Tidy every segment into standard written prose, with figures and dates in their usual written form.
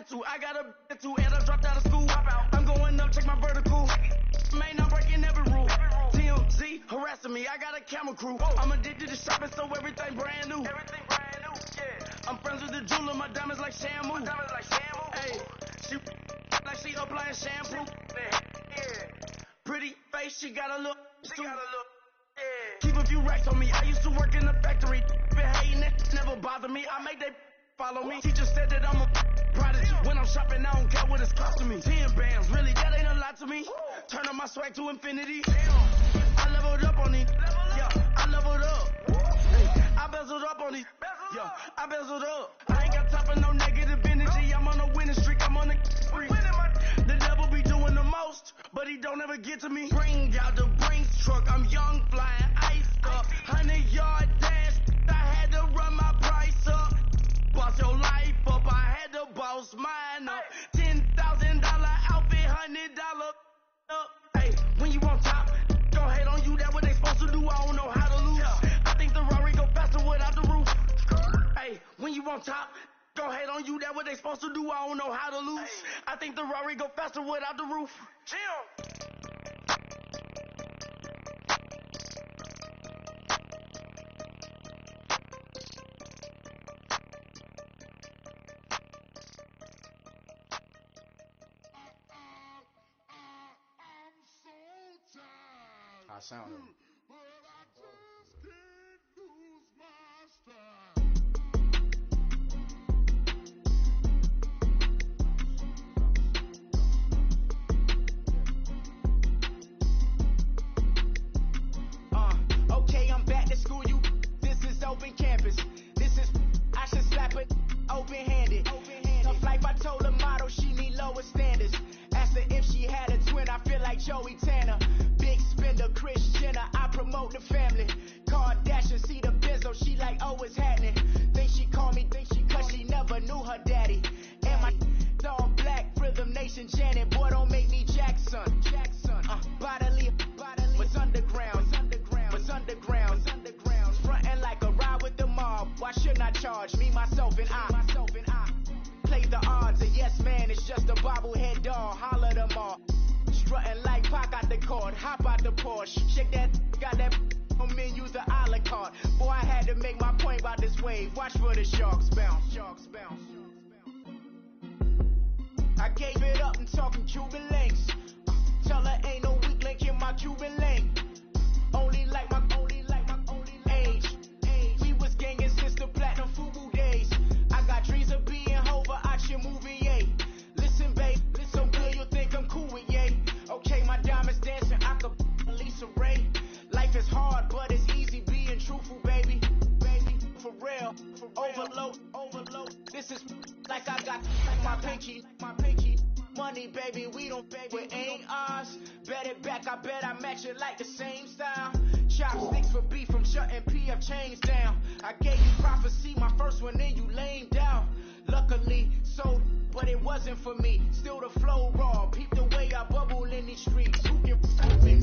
attitude. I got a attitude and I dropped out of school. I'm going up, check my vertical. Man, I'm breaking every rule. TMZ harassing me. I got a camera crew. I'm addicted to shopping, so everything brand new. I'm friends with the jeweler. My diamonds like Shamu. Hey, she like she applying shampoo. Pretty face, she got a look. Keep a few racks on me. I used to work in the factory. Been hating it, never bother me. I make they follow me. Teacher said that I'm a prodigy. When I'm shopping, I don't care what it's costing me. 10 bands, really, that ain't a lot to me. Turn on my swag to infinity. I leveled up on these. Yeah, I leveled up. Hey, I bezeled up on these. Yeah, I bezeled up. I ain't got time for no negative energy. I'm on a winning streak. I'm on a spree. The devil be doing the most, but he don't ever get to me. Bring out the Brinks truck. I'm young, flying, iced up. 100-yard dash. I had to run my price up. Boss your life up. I had to boss mine up. $10,000 outfit, $100 up. Hey, when you on top, don't hate on you. That what they supposed to do. I don't know how to lose. I think the Rari go faster without the roof. Hey, when you on top, don't hate on you. That what they supposed to do. I don't know how to lose. I think the Rari go faster without the roof. Chill. I sound it. Okay, I'm back to school, you. This is open campus. This is, I should slap it open-handed. Tough life, I told the model she need lower standards. Asked her if she had a twin, I feel like Joey Tanner. Big spender, Kris Jenner, I promote the family. Kardashian, see the Benzo, she like, oh, it's happening. Think she call me, cause she never knew her daddy. And my all black, Rhythm Nation, Janet, boy, don't make me Jackson. Bodily, what's underground, what's underground, frontin' like a ride with the mob. Why shouldn't I charge me, myself, and I? Play the odds, a yes man, it's just a bobblehead doll. Holler them all. Strutting like Pac out the court, hop out the Porsche. Shake that, got that on menu, the a la carte. Boy, I had to make my point about this wave. Watch for the sharks bounce. I gave it up and talking Cuban links. Tell her ain't no weak link in my Cuban link. Only like my age. We was gangin' since the platinum FUBU days. I got dreams of being Hova out your movie, yay. Listen, babe, so good you'll think I'm cool with yay. Okay, my diamonds dancing, I could Lisa Ray. Life is hard, but it's easy being truthful, baby. For real, overload. This is like I got my pinky. Money, baby, we don't pay, it ain't ours. Bet it back, I bet I match it like the same style. Chopsticks for beef from shutting PF chains down. I gave you prophecy, my first one, then you lame down. Luckily, so, but it wasn't for me. Still the flow raw, peep the way I bubble in these streets. Who can f*** me?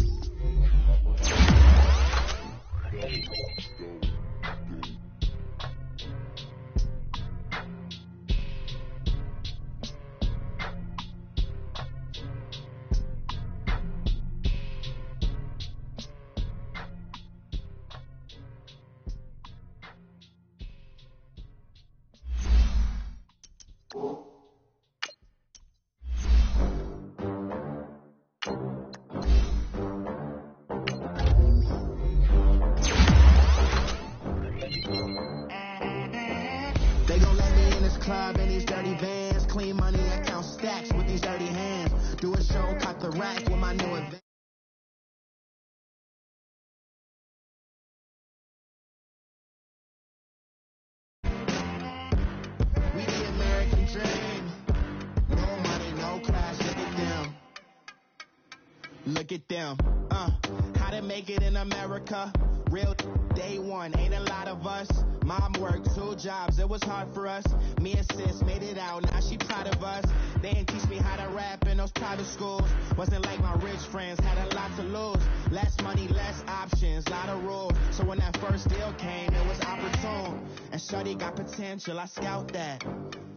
Look at them, how to make it in America. Real day one, ain't a lot of us. Mom worked 2 jobs, it was hard for us. Me and sis made it out, now she proud of us. They didn't teach me how to rap in those private schools. Wasn't like my rich friends, had a lot to lose. Less money, less options, lot of rules. So when that first deal came, it was opportune. And shorty got potential, I scout that.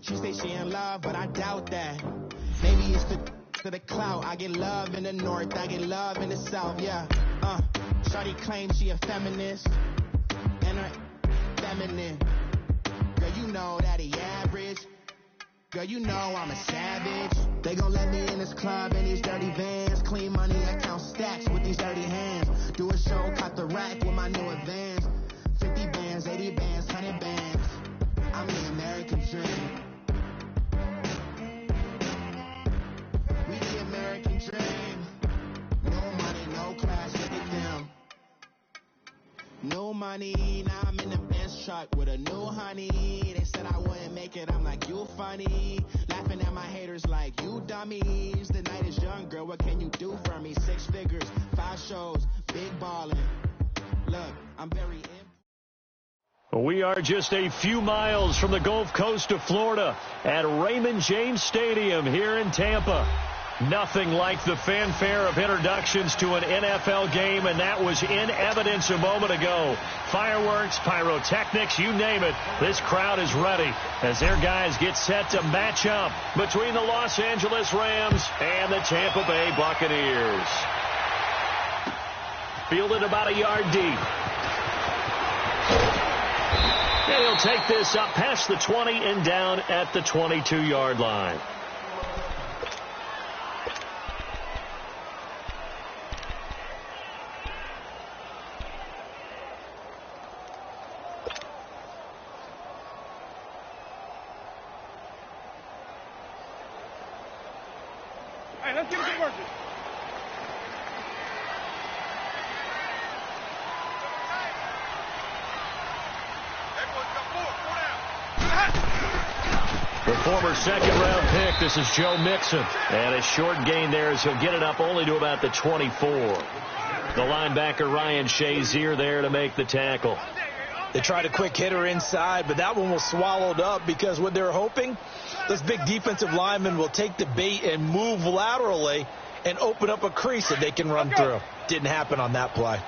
She say she in love, but I doubt that. Maybe it's the clout. I get love in the north, I get love in the south, yeah. Shorty claims she a feminist, and her feminine. Girl, you know that he average. Girl, you know I'm a savage. They gon' let me in this club in these dirty vans. Clean money, I count stacks with these dirty hands. Do a show, cut the rack with my new advance. 50 bands, 80 bands, 100 bands. I'm the American dream. We the American dream. No money, no class, look at them. No money, now I'm in the Benz truck with a new honey. They said I wouldn't make it, I'm like, you funny. Laughing at my haters like, you dummies. The night is young, girl, what can you do for me? 6 figures, 5 shows, big ballin'. Look, I'm very We are just a few miles from the Gulf Coast of Florida at Raymond James Stadium here in Tampa. Nothing like the fanfare of introductions to an NFL game, and that was in evidence a moment ago. Fireworks, pyrotechnics, you name it. This crowd is ready as their guys get set to match up between the Los Angeles Rams and the Tampa Bay Buccaneers. Fielded about a yard deep. And he'll take this up past the 20 and down at the 22-yard line. Hey, let's get it working. The former second-round pick, this is Joe Mixon. And a short gain there as he'll get it up only to about the 24. The linebacker Ryan Shazier there to make the tackle. They tried a quick hitter inside, but that one was swallowed up because what they're hoping, this big defensive lineman will take the bait and move laterally and open up a crease that they can run through. Didn't happen on that play.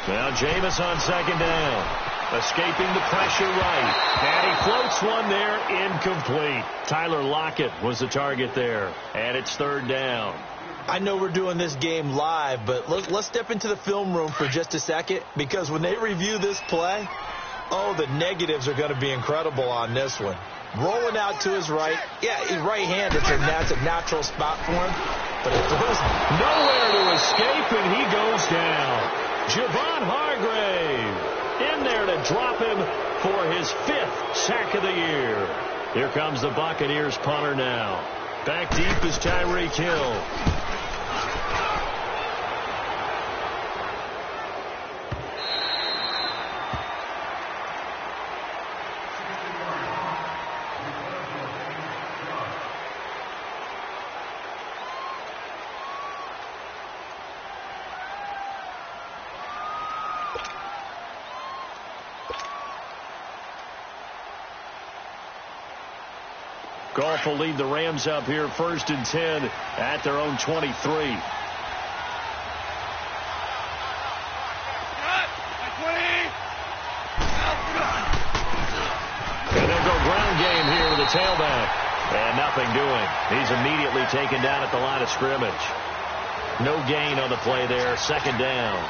Now Jameis on second down. Escaping the pressure right. And he floats one there, incomplete. Tyler Lockett was the target there. And it's third down. I know we're doing this game live, but let's step into the film room for just a second, because when they review this play, oh, the negatives are going to be incredible on this one. Rolling out to his right. Yeah, he's right-handed, so that's a natural spot for him. But it throws nowhere to escape, and he goes down. Javon Hargrave in there to drop him for his 5th sack of the year. Here comes the Buccaneers punter now. Back deep is Tyreek Hill. Goff will lead the Rams up here 1st and 10 at their own 23. And they'll go ground game here to the tailback. And nothing doing. He's immediately taken down at the line of scrimmage. No gain on the play there. 2nd down.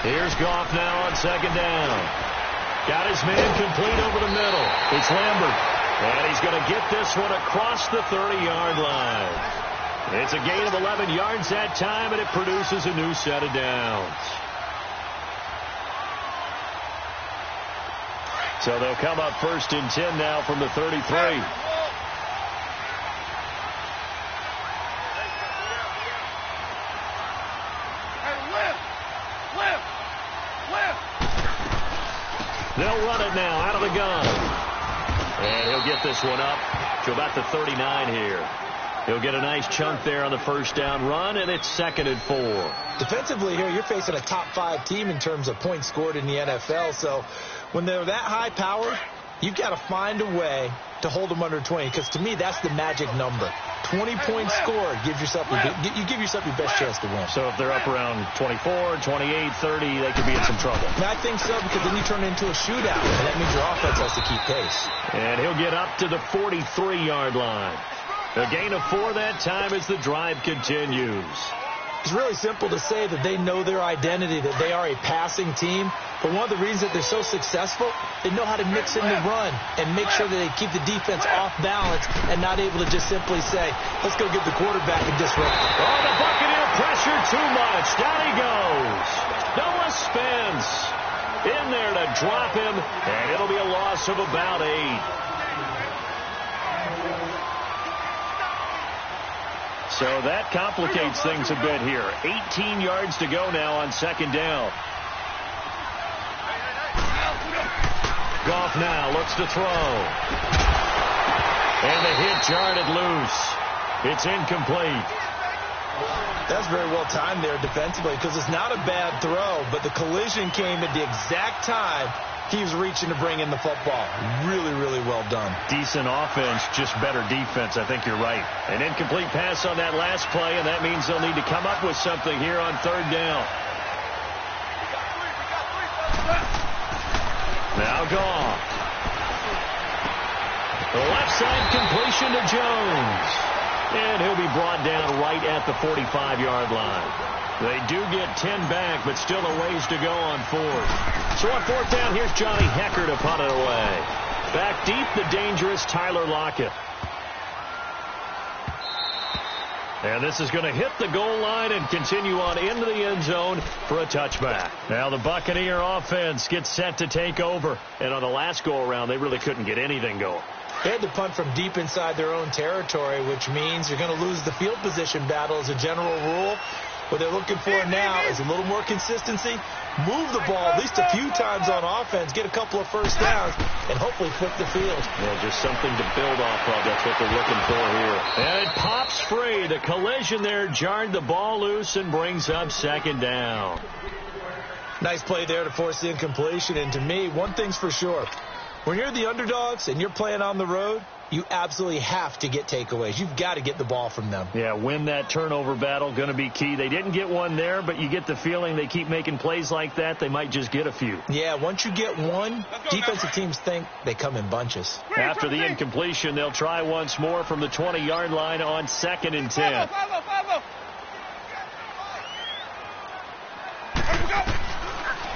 Here's Goff now on 2nd down. Got his man complete over the middle. It's Lambert. And he's going to get this one across the 30-yard line. It's a gain of 11 yards that time, and it produces a new set of downs. So they'll come up 1st and 10 now from the 33. run it now out of the gun. And he'll get this one up to about the 39 here. He'll get a nice chunk there on the first down run, and it's 2nd and 4. Defensively here, you're facing a top 5 team in terms of points scored in the NFL. So when they're that high powered, you've got to find a way to hold them under 20, because to me, that's the magic number. 20 points scored, you give yourself your best chance to win. So if they're up around 24, 28, 30, they could be in some trouble. And I think so, because then you turn it into a shootout, and that means your offense has to keep pace. And he'll get up to the 43-yard line. A gain of 4 that time as the drive continues. It's really simple to say that they know their identity, that they are a passing team. But one of the reasons that they're so successful, they know how to mix in the run and make sure that they keep the defense off balance and not able to just simply say, let's go get the quarterback and disrupt it. Oh, the Buccaneer pressure too much. Down he goes. Noah Spence in there to drop him, and it'll be a loss of about 8. So that complicates things a bit here. 18 yards to go now on 2nd down. Goff now looks to throw. And the hit jarred it loose. It's incomplete. That's very well timed there defensively, because it's not a bad throw, but the collision came at the exact time he was reaching to bring in the football. Really, really well done. Decent offense, just better defense. I think you're right. An incomplete pass on that last play, and that means they'll need to come up with something here on 3rd down. Now Goff. The left side completion to Jones. And he'll be brought down right at the 45-yard line. They do get 10 back, but still a ways to go on 4th. So on 4th down, here's Johnny Hecker to punt it away. Back deep, the dangerous Tyler Lockett. And this is going to hit the goal line and continue on into the end zone for a touchback. Now the Buccaneer offense gets set to take over. And on the last go-around, they really couldn't get anything going. They had to punt from deep inside their own territory, which means you're going to lose the field position battle as a general rule. What they're looking for now is a little more consistency, move the ball at least a few times on offense, get a couple of first downs, and hopefully flip the field. Yeah, just something to build off of. That's what they're looking for here. And it pops free. The collision there jarred the ball loose and brings up 2nd down. Nice play there to force the incompletion. And to me, one thing's for sure. When you're the underdogs and you're playing on the road, you absolutely have to get takeaways. You've got to get the ball from them. Yeah, win that turnover battle, going to be key. They didn't get one there, but you get the feeling they keep making plays like that, they might just get a few. Yeah, once you get one, defensive teams think they come in bunches. After the incompletion, they'll try once more from the 20-yard line on 2nd and 10.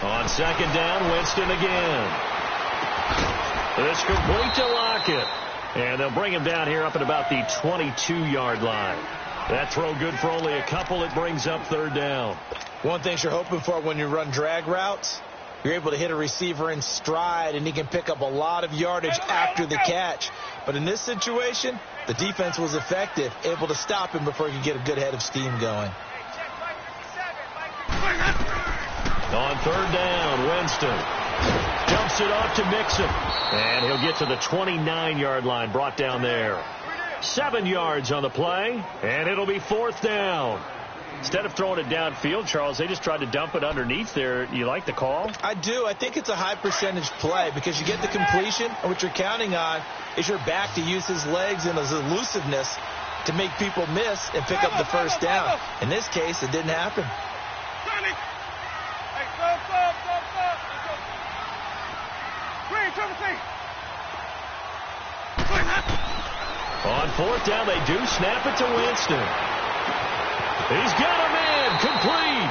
On 2nd down, Winston again. It's complete to Lockett. And they'll bring him down here up at about the 22-yard line. That throw good for only a couple. It brings up 3rd down. One thing you're hoping for when you run drag routes, you're able to hit a receiver in stride, and he can pick up a lot of yardage after the catch. But in this situation, the defense was effective, able to stop him before he could get a good head of steam going. On 3rd down, Winston dumps it off to Mixon. And he'll get to the 29-yard line, brought down there. 7 yards on the play, and it'll be 4th down. Instead of throwing it downfield, Charles, they just tried to dump it underneath there. You like the call? I do. I think it's a high percentage play because you get the completion, and what you're counting on is your back to use his legs and his elusiveness to make people miss and pick up the first down. In this case, it didn't happen. On 4th down, they do snap it to Winston. He's got a man, complete.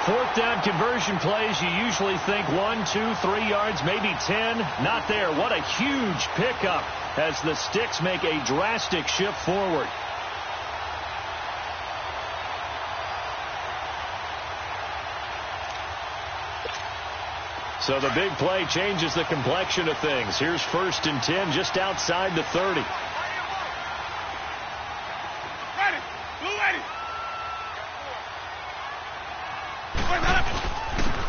4th down conversion plays, you usually think 1, 2, 3 yards, maybe 10. Not there. What a huge pickup as the Sticks make a drastic shift forward. So the big play changes the complexion of things. Here's 1st and 10 just outside the 30.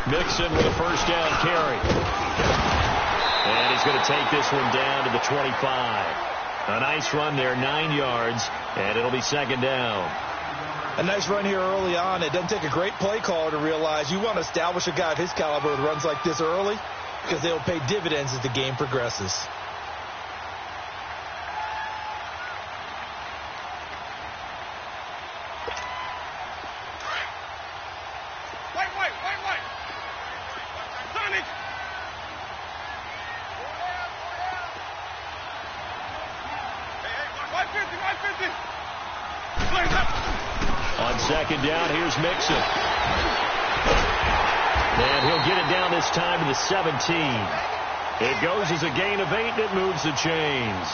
Mixon with a first down carry. going to take this one down to the 25. A nice run there, 9 yards, and it'll be second down. A nice run here early on. It doesn't take a great play caller to realize you want to establish a guy of his caliber with runs like this early because they'll pay dividends as the game progresses. On second down, here's Mixon. And he'll get it down this time to the 17. It goes as a gain of 8, and it moves the chains.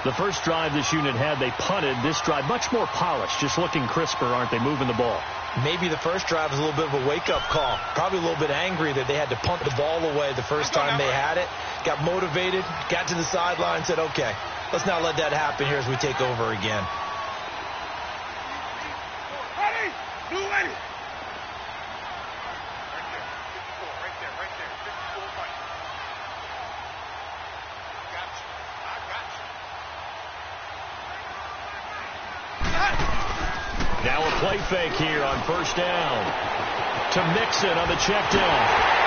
The first drive this unit had, they punted. This drive, much more polished, just looking crisper, aren't they, moving the ball? Maybe the first drive was a little bit of a wake-up call. Probably a little bit angry that they had to punt the ball away the first time they had it. Got motivated, got to the sideline, said, okay, let's not let that happen here as we take over again. Now a play fake here on first down. To Mixon on the check down.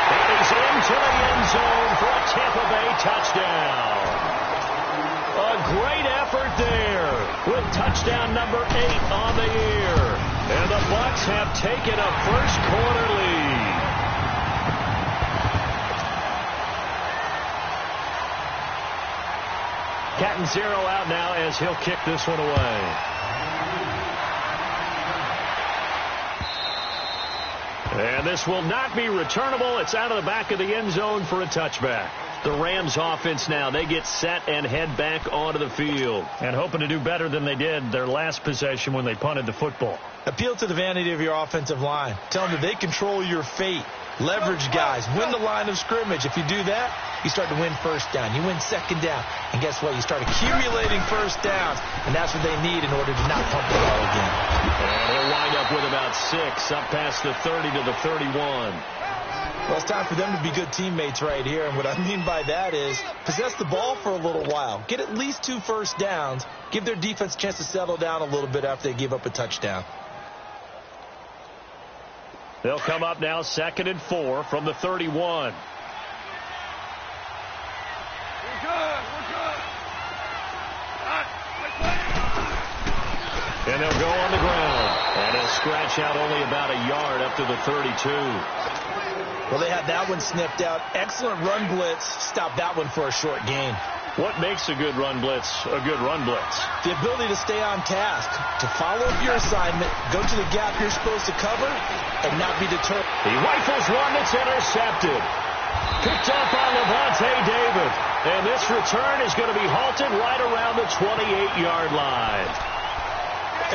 And he's into the end zone for a Tampa Bay touchdown. A great effort there with touchdown number 8 on the year. And the Bucs have taken a first quarter lead. Catanzaro out now as he'll kick this one away. And this will not be returnable. It's out of the back of the end zone for a touchback. The Rams offense now, they get set and head back onto the field. And hoping to do better than they did their last possession when they punted the football. Appeal to the vanity of your offensive line. Tell them that they control your fate. Leverage guys. Win the line of scrimmage. If you do that, you start to win first down. You win second down. And guess what? You start accumulating first downs. And that's what they need in order to not punt the ball again. And he'll wind up with about 6 up past the 30 to the 31. Well, it's time for them to be good teammates right here. And what I mean by that is possess the ball for a little while. Get at least 2 first downs. Give their defense a chance to settle down a little bit after they give up a touchdown. They'll come up now 2nd and 4 from the 31. We're good. And they'll go on the ground. And he'll scratch out only about a yard up to the 32. Well, they had that one snipped out. Excellent run blitz. Stop that one for a short gain. What makes a good run blitz a good run blitz? The ability to stay on task, to follow up your assignment, go to the gap you're supposed to cover, and not be deterred. He rifles one that's intercepted. Picked up on Levante David. And this return is going to be halted right around the 28-yard line.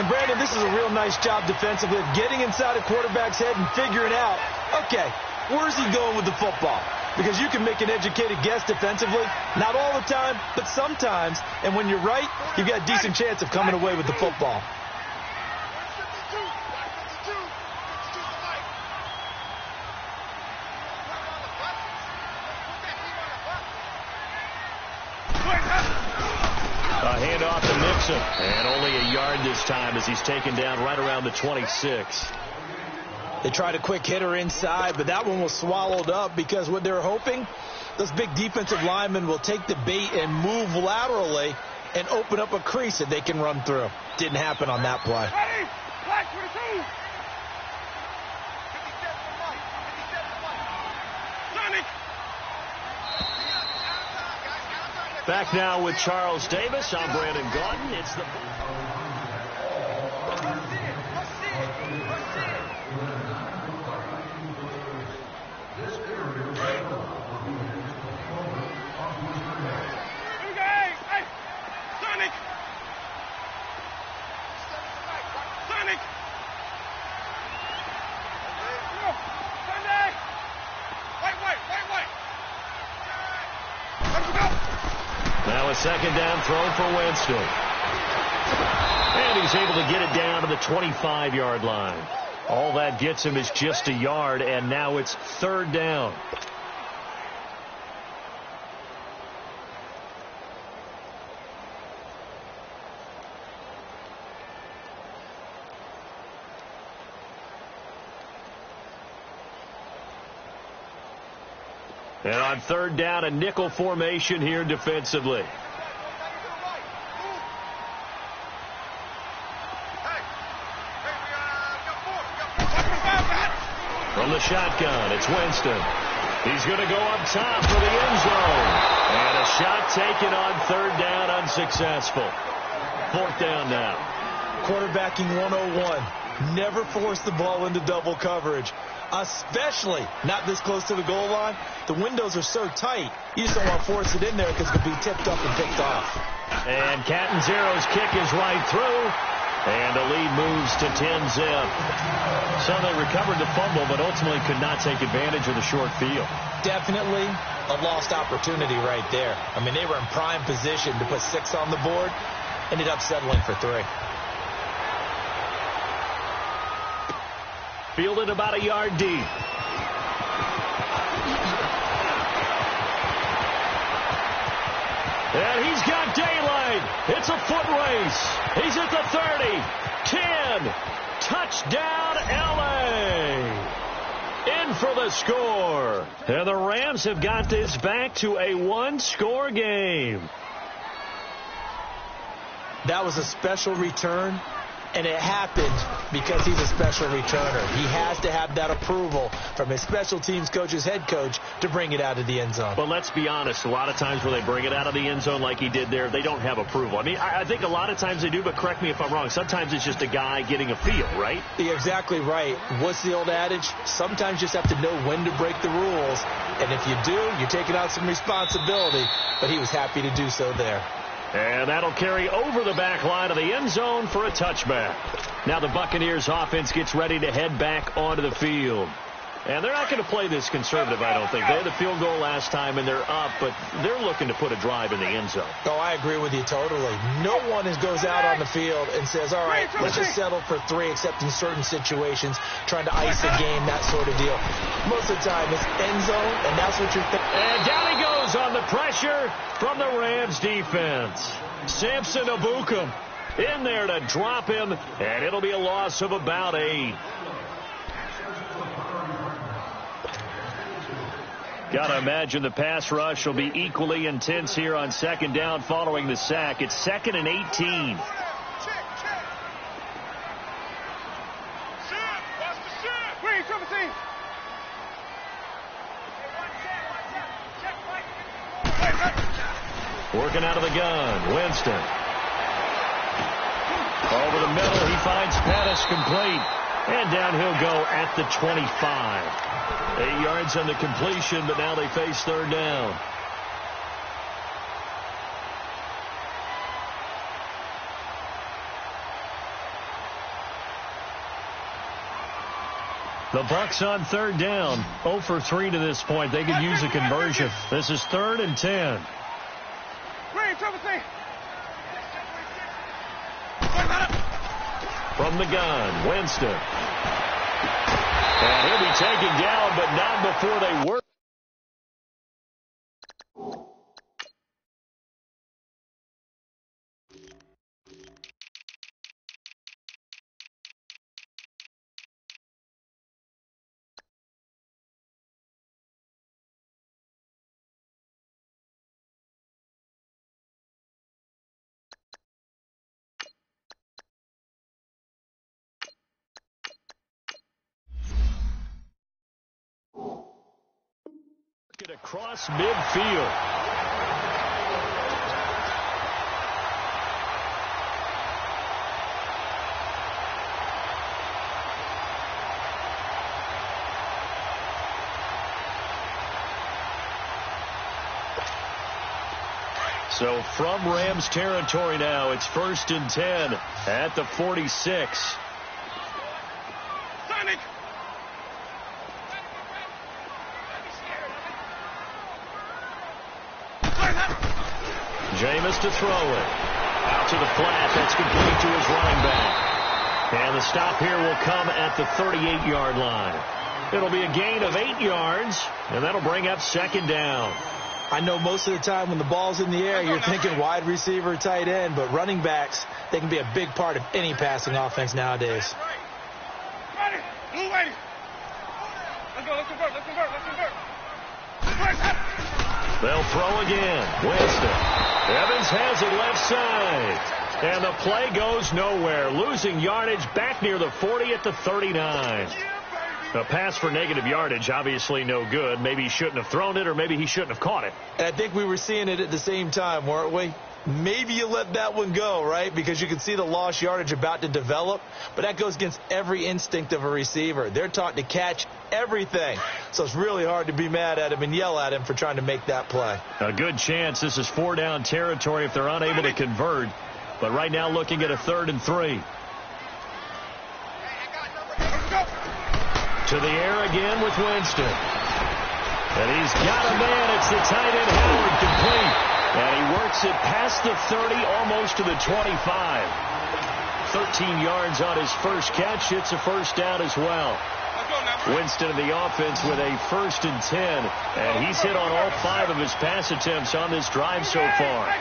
And, Brandon, this is a real nice job defensively of getting inside a quarterback's head and figuring out, okay, where's he going with the football? Because you can make an educated guess defensively. Not all the time, but sometimes. And when you're right, you've got a decent chance of coming away with the football. A handoff to Mixon. And only a yard this time as he's taken down right around the 26. They tried a quick hitter inside, but that one was swallowed up because what they're hoping, those big defensive linemen will take the bait and move laterally and open up a crease that they can run through. Didn't happen on that play. Ready? Black 22. Back now with Charles Davis. I'm Brandon Gaudin. It's the... Now a second down throw for Winston. And he's able to get it down to the 25-yard line. All that gets him is just a yard, and now it's 3rd down. And on third down, a nickel formation here defensively. From the shotgun, it's Winston. He's going to go up top for the end zone. And a shot taken on third down, unsuccessful. Fourth down now. Quarterbacking 101. Never force the ball into double coverage, especially not this close to the goal line. The windows are so tight, you just don't want to force it in there because it could be tipped up and picked off. And Catanzaro's kick is right through. And the lead moves to 10-zip. So they recovered the fumble, but ultimately could not take advantage of the short field. Definitely a lost opportunity right there. I mean, they were in prime position to put 6 on the board. Ended up settling for 3. Fielded about a yard deep. And he's got daylight. It's a foot race. He's at the 30, 10. Touchdown, L.A. In for the score. And the Rams have got this back to a 1-score game. That was a special return, and it happened because he's a special returner. He has to have that approval from his special teams coach's head coach to bring it out of the end zone. But let's be honest, a lot of times when they bring it out of the end zone like he did there, they don't have approval. I mean, I think a lot of times they do, but correct me if I'm wrong. Sometimes it's just a guy getting a feel, right? You're exactly right. What's the old adage? Sometimes you just have to know when to break the rules. And if you do, you're taking out some responsibility. But he was happy to do so there. And that'll carry over the back line of the end zone for a touchback. Now the Buccaneers offense gets ready to head back onto the field. And they're not going to play this conservative, I don't think. They had the field goal last time, and they're up, but they're looking to put a drive in the end zone. Oh, I agree with you totally. No one goes out on the field and says, all right, let's just settle for 3, except in certain situations, trying to ice a game, that sort of deal. Most of the time, it's end zone, and that's what you're thinking. And down he goes on the pressure from the Rams defense. Samson Abukum in there to drop him, and it'll be a loss of about 8. Got to imagine the pass rush will be equally intense here on second down following the sack. It's 2nd and 18. Working out of the gun, Winston. Over the middle, he finds Pettis complete. And down he'll go at the 25. 8 yards on the completion, but now they face third down. The Bucs on third down. 0 for 3 to this point. They could use a conversion. This is 3rd and 10. From the gun, Winston. And he'll be taken down, but not before they work. Across midfield. So from Rams territory now, it's 1st and 10 at the 46. Jameis to throw it. Out to the flat. That's complete to his running back. And the stop here will come at the 38-yard line. It'll be a gain of 8 yards, and that'll bring up second down. I know most of the time when the ball's in the air, you're thinking wide receiver, tight end, but running backs, they can be a big part of any passing offense nowadays. Let's go. Let's convert. They'll throw again. Winston. Evans has it left side. And the play goes nowhere. Losing yardage back near the 40 at the 39. A pass for negative yardage, obviously no good. Maybe he shouldn't have thrown it, or maybe he shouldn't have caught it. And I think we were seeing it at the same time, weren't we? Maybe you let that one go, right? Because you can see the lost yardage about to develop. But that goes against every instinct of a receiver. They're taught to catch everything. So it's really hard to be mad at him and yell at him for trying to make that play. A good chance this is 4-down territory if they're unable to convert. But right now looking at a 3rd and 3. To the air again with Winston. And he's got a man. It's the tight end Howard, complete. And he works it past the 30, almost to the 25. 13 yards on his first catch. It's a first down as well. Winston in the offense with a 1st and 10. And he's hit on all 5 of his pass attempts on this drive so far.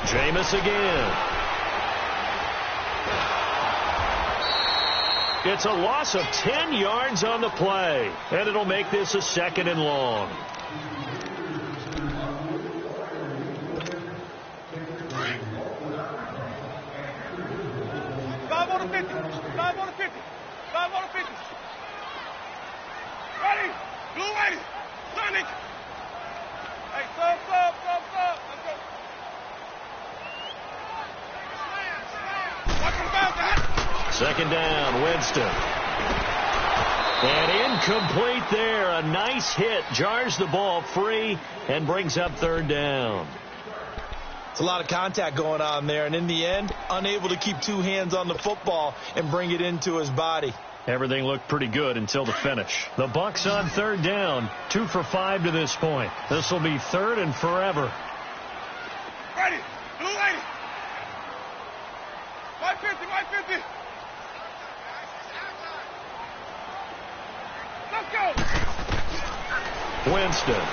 Jameis again. It's a loss of 10 yards on the play, and it'll make this a 2nd and long. Five on the 50. 5 on the 50. 5 on the 50. Ready. Blue ready. Sonic. Hey, stop. Let's go. Watch him bounce that. 2nd down, Winston. And incomplete there. A nice hit. Jars the ball free and brings up 3rd down. It's a lot of contact going on there. And in the end, unable to keep 2 hands on the football and bring it into his body. Everything looked pretty good until the finish. The Bucs on 3rd down. 2 for 5 to this point. This will be 3rd and forever. Ready. Blue ready. 550. Let's go. Winston.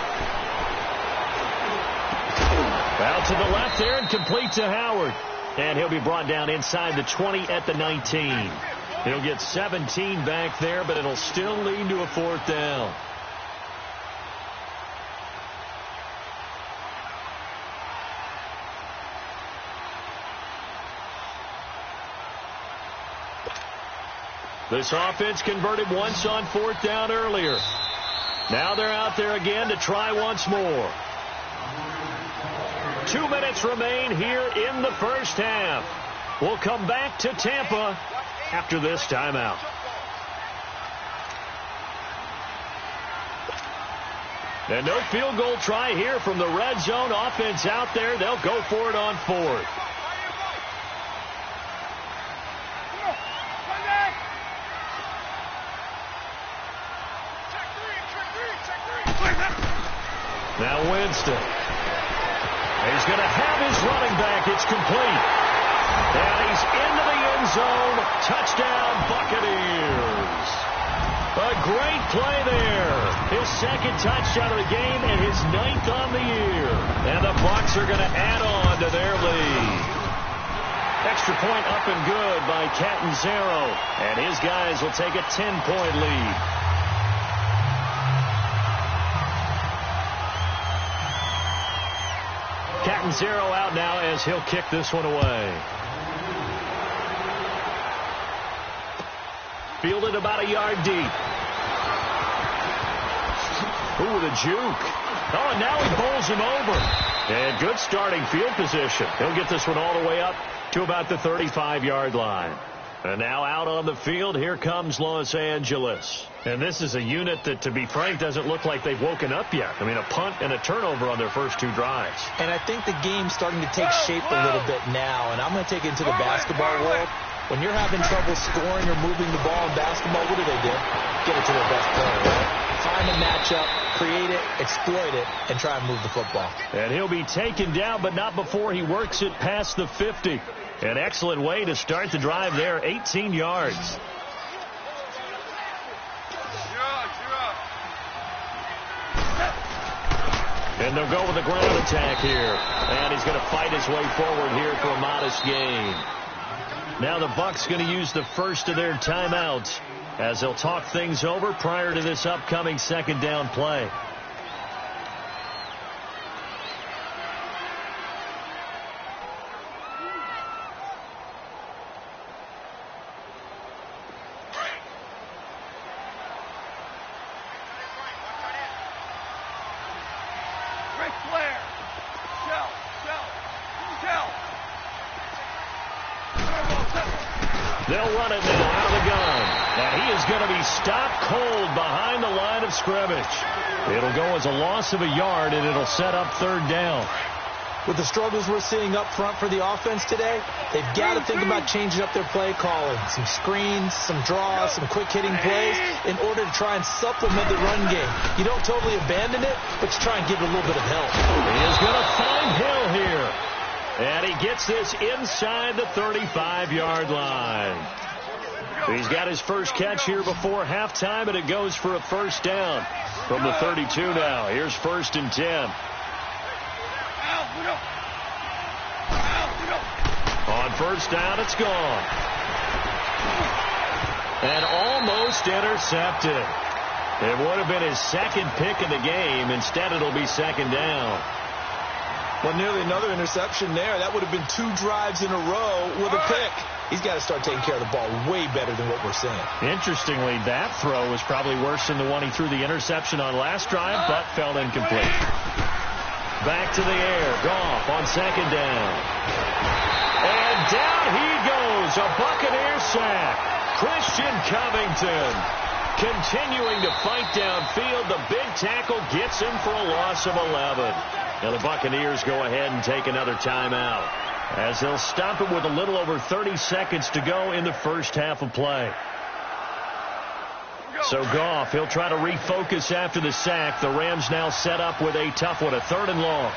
Out to the left there and complete to Howard. And he'll be brought down inside the 20 at the 19. He'll get 17 back there, but it'll still lead to a 4th down. This offense converted once on 4th down earlier. Now they're out there again to try once more. 2 minutes remain here in the first half. We'll come back to Tampa after this timeout. And no field goal try here from the red zone. Offense out there. They'll go for it on 4th. Now Winston. He's going to have his running back. It's complete. And he's into the end zone. Touchdown, Buccaneers. A great play there. His 2nd touchdown of the game and his 9th on the year. And the Bucs are going to add on to their lead. Extra point up and good by Catanzaro. And his guys will take a 10-point lead. Catanzaro out now as he'll kick this one away. Fielded about a yard deep. Ooh, the juke. Oh, and now he bowls him over. And good starting field position. He'll get this one all the way up to about the 35-yard line. And now out on the field, here comes Los Angeles. And this is a unit that, to be frank, doesn't look like they've woken up yet. I mean, a punt and a turnover on their first 2 drives. And I think the game's starting to take shape a little bit now. And I'm going to take it into the basketball world. When you're having trouble scoring or moving the ball in basketball, what do? Get it to their best player, right? Find a matchup, create it, exploit it, and try and move the football. And he'll be taken down, but not before he works it past the 50. An excellent way to start the drive there, 18 yards. And they'll go with a ground attack here. And he's going to fight his way forward here for a modest gain. Now the Bucs going to use the first of their timeouts as they'll talk things over prior to this upcoming second down play. They'll run it now out of the gun. And he is going to be stopped cold behind the line of scrimmage. It'll go as a loss of a yard, and it'll set up third down. With the struggles we're seeing up front for the offense today, they've got to think about changing up their play calling. Some screens, some draws, some quick-hitting plays in order to try and supplement the run game. You don't totally abandon it, but you try and give it a little bit of help. He is going to find Hill here. And he gets this inside the 35-yard line. He's got his first catch here before halftime, and it goes for a first down from the 32 now. Here's 1st and 10. On first down, it's gone. And almost intercepted. It would have been his second pick of the game. Instead, it'll be second down. Well, nearly another interception there. That would have been 2 drives in a row with a pick. He's got to start taking care of the ball way better than what we're seeing. Interestingly, that throw was probably worse than the one he threw the interception on last drive, but fell incomplete. Back to the air. Goff on second down. And down he goes. A Buccaneer sack. Christian Covington continuing to fight downfield. The big tackle gets him for a loss of 11. Now the Buccaneers go ahead and take another timeout as they'll stop it with a little over 30 seconds to go in the first half of play. So Goff, he'll try to refocus after the sack. The Rams now set up with a tough one, a 3rd and long.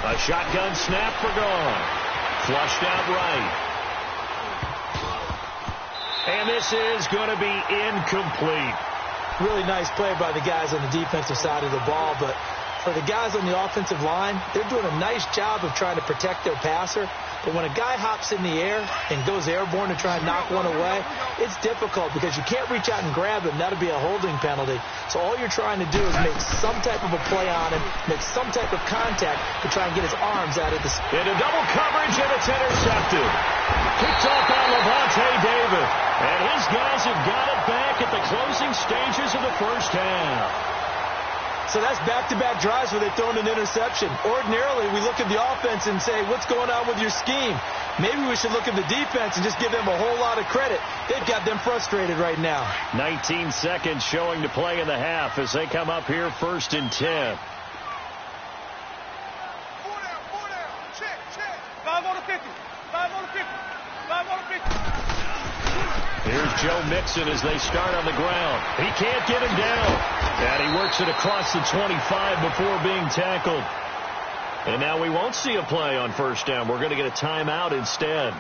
A shotgun snap for Goff. Flushed out right. And this is going to be incomplete. Really nice play by the guys on the defensive side of the ball, but for the guys on the offensive line, they're doing a nice job of trying to protect their passer. But when a guy hops in the air and goes airborne to try and knock one away, it's difficult because you can't reach out and grab him. That'll be a holding penalty. So all you're trying to do is make some type of a play on him, make some type of contact to try and get his arms out of the... Into double coverage, and it's intercepted. Kicked off by Levante David. And his guys have got it back at the closing stages of the first half. So that's back-to-back drives where they've thrown an interception. Ordinarily, we look at the offense and say, what's going on with your scheme? Maybe we should look at the defense and just give them a whole lot of credit. They've got them frustrated right now. 19 seconds showing to play in the half as they come up here 1st and 10. 4 down. Check. 5 on the 50. 5 on the 50. 5 on the 50. Here's Joe Mixon as they start on the ground. He can't get him down. And he works it across the 25 before being tackled. And now we won't see a play on first down. We're going to get a timeout instead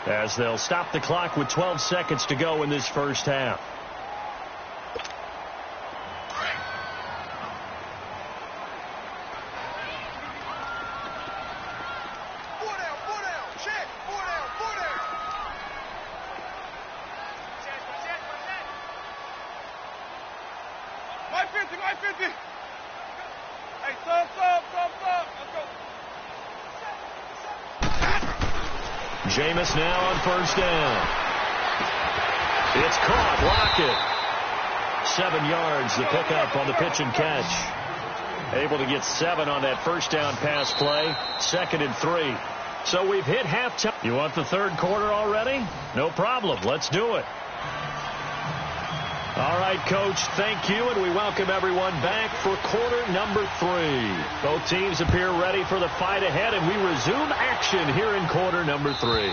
as they'll stop the clock with 12 seconds to go in this first half. Jameis now on first down. It's caught. Lockett. 7 yards the pickup on the pitch and catch. Able to get 7 on that first down pass play. 2nd and 3. So we've hit halftime. You want the third quarter already? No problem. Let's do it. All right, Coach, thank you, and we welcome everyone back for quarter number 3. Both teams appear ready for the fight ahead, and we resume action here in quarter number 3.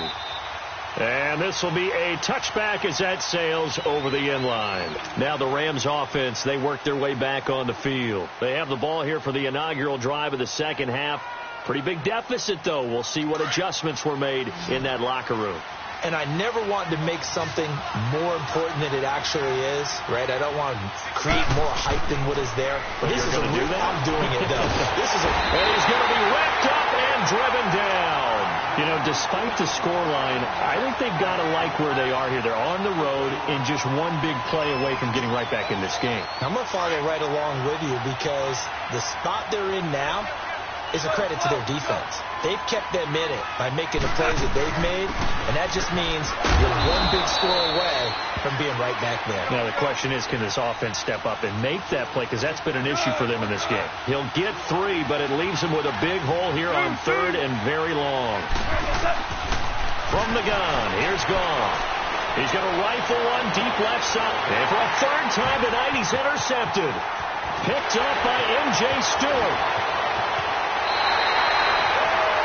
And this will be a touchback as that sails over the end line. Now the Rams offense, they work their way back on the field. They have the ball here for the inaugural drive of the second half. Pretty big deficit, though. We'll see what adjustments were made in that locker room. and I never want to make something more important than it actually is, right? I don't want to create more hype than what is there. But this is a real, I'm doing it, though. This is a... And he's going to be wrapped up and driven down. You know, despite the scoreline, I think they've got to like where they are here. They're on the road and just one big play away from getting right back in this game. I'm going to follow right along with you because the spot they're in now is a credit to their defense. They've kept them in it by making the plays that they've made, and that just means you're one big score away from being right back there. Now, the question is, can this offense step up and make that play? Because that's been an issue for them in this game. He'll get 3, but it leaves him with a big hole here on 3rd and very long. From the gun, here's Goff. He's going to rifle one deep left side. And for a 3rd time tonight, he's intercepted. Picked up by M.J. Stewart.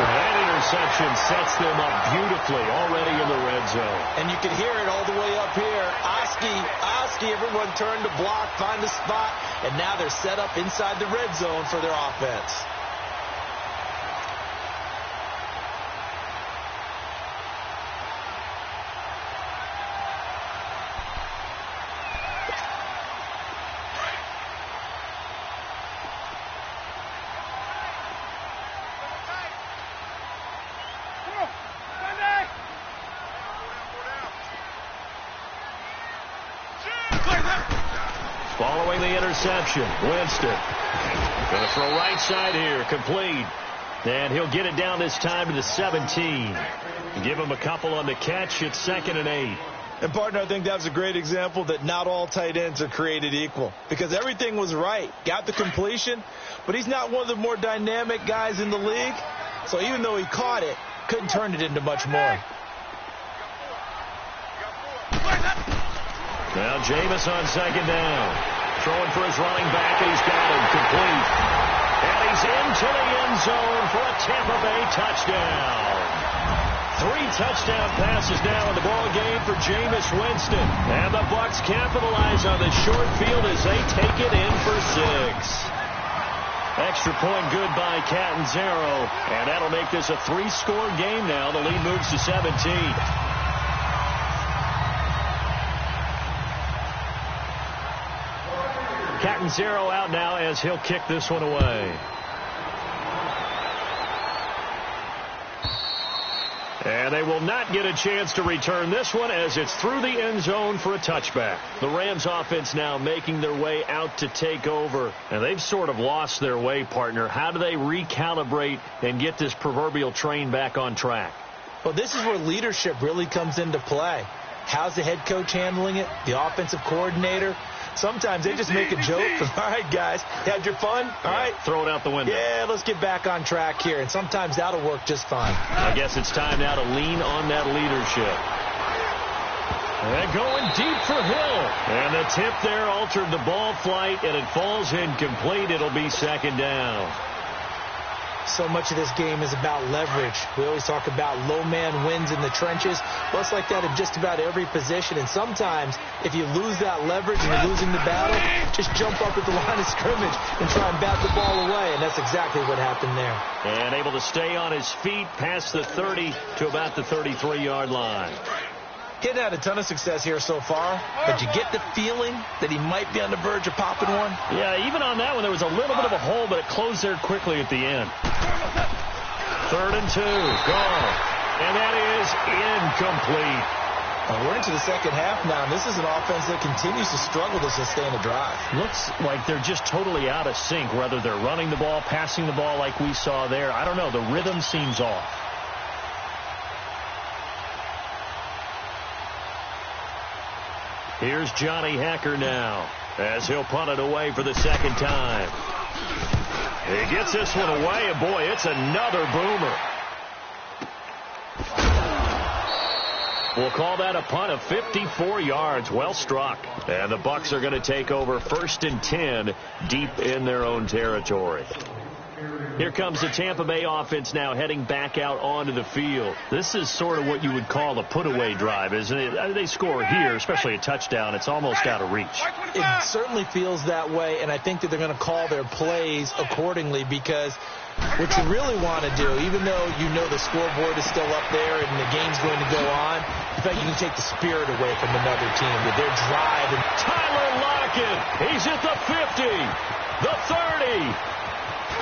That interception sets them up beautifully already in the red zone. And you can hear it all the way up here. Oski, everyone turned to block, find the spot, and now they're set up inside the red zone for their offense. Following the interception, Winston. Going to throw right side here, complete. And he'll get it down this time to the 17. Give him a couple on the catch. It's 2nd and 8. And, partner, I think that was a great example that not all tight ends are created equal. Because everything was right. Got the completion, but he's not one of the more dynamic guys in the league. So even though he caught it, couldn't turn it into much more. Now Jameis on 2nd down. Throwing for his running back, and he's got him complete. And he's into the end zone for a Tampa Bay touchdown. 3 touchdown passes now in the ball game for Jameis Winston. And the Bucs capitalize on the short field as they take it in for 6. Extra point good by Catanzaro. And that'll make this a 3-score game now. The lead moves to 17. Catanzaro out now as he'll kick this one away. And they will not get a chance to return this one as it's through the end zone for a touchback. The Rams offense now making their way out to take over. And they've sort of lost their way, partner. How do they recalibrate and get this proverbial train back on track? Well, this is where leadership really comes into play. How's the head coach handling it? The offensive coordinator? Sometimes they just make a joke. All right, guys, had your fun? All right. Throw it out the window. Yeah, let's get back on track here. And sometimes that'll work just fine. I guess it's time now to lean on that leadership. And going deep for Hill. And the tip there altered the ball flight, and it falls incomplete. It'll be 2nd down. So much of this game is about leverage. We always talk about low man wins in the trenches. Well, it's like that in just about every position. And sometimes, if you lose that leverage and you're losing the battle, just jump up at the line of scrimmage and try and bat the ball away. And that's exactly what happened there. And able to stay on his feet past the 30 to about the 33-yard line. He'd had a ton of success here so far, but you get the feeling that he might be on the verge of popping one? Yeah, even on that one, there was a little bit of a hole, but it closed there quickly at the end. 3rd and 2, gone. And that is incomplete. Well, we're into the second half now, and this is an offense that continues to struggle to sustain a drive. Looks like they're just totally out of sync, whether they're running the ball, passing the ball like we saw there. I don't know. The rhythm seems off. Here's Johnny Hacker now as he'll punt it away for the 2nd time. He gets this one away, and boy, it's another boomer. We'll call that a punt of 54 yards. Well struck. And the Bucs are going to take over 1st and 10 deep in their own territory. Here comes the Tampa Bay offense now heading back out onto the field. This is sort of what you would call a put-away drive, isn't it? They score here, especially a touchdown. It's almost out of reach. It certainly feels that way, and I think that they're going to call their plays accordingly because what you really want to do, even though you know the scoreboard is still up there and the game's going to go on, In fact, you can take the spirit away from another team with their drive. And Tyler Lockett, he's at the 50, the 30,